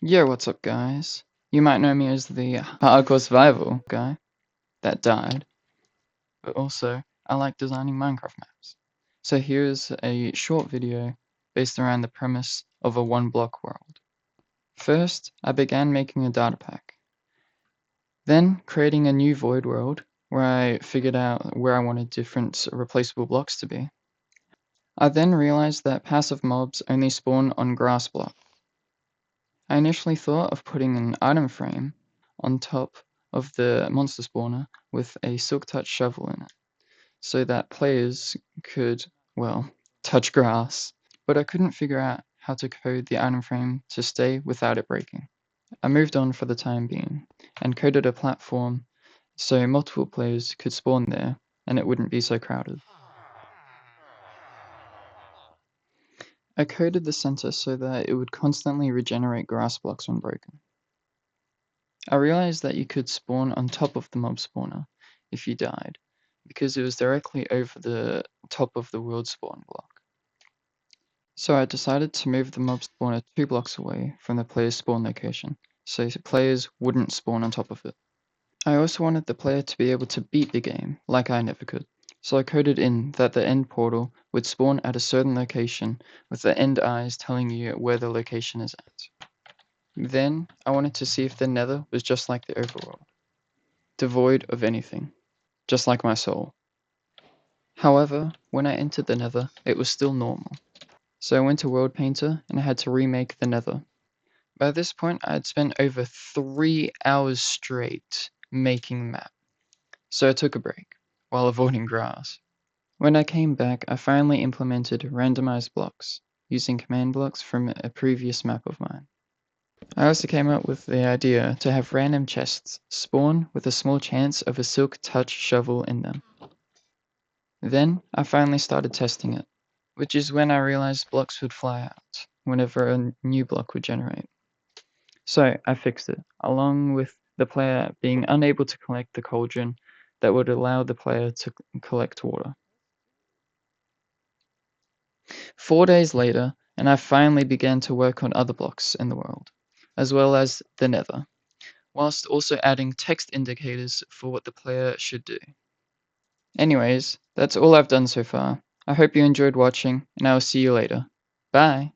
Yo, what's up, guys? You might know me as the hardcore survival guy that died, but also I like designing Minecraft maps. So here's a short video based around the premise of a one-block world. First, I began making a data pack, then creating a new void world where I figured out where I wanted different replaceable blocks to be. I then realized that passive mobs only spawn on grass blocks. I initially thought of putting an item frame on top of the monster spawner with a silk touch shovel in it, so that players could, well, touch grass, but I couldn't figure out how to code the item frame to stay without it breaking. I moved on for the time being and coded a platform so multiple players could spawn there and it wouldn't be so crowded. I coded the center so that it would constantly regenerate grass blocks when broken. I realized that you could spawn on top of the mob spawner if you died, because it was directly over the top of the world spawn block. So I decided to move the mob spawner 2 blocks away from the player's spawn location, so players wouldn't spawn on top of it. I also wanted the player to be able to beat the game, like I never could. So I coded in that the end portal would spawn at a certain location, with the end eyes telling you where the location is at. Then I wanted to see if the nether was just like the overworld, devoid of anything, just like my soul. However, when I entered the nether, it was still normal. So I went to World Painter and I had to remake the nether. By this point, I had spent over 3 hours straight making the map, so I took a break while avoiding grass. When I came back, I finally implemented randomized blocks using command blocks from a previous map of mine. I also came up with the idea to have random chests spawn with a small chance of a silk touch shovel in them. Then I finally started testing it, which is when I realized blocks would fly out whenever a new block would generate. So I fixed it, along with the player being unable to collect the cauldron that would allow the player to collect water. 4 days later, and I finally began to work on other blocks in the world, as well as the nether, whilst also adding text indicators for what the player should do. Anyways, that's all I've done so far. I hope you enjoyed watching, and I will see you later. Bye!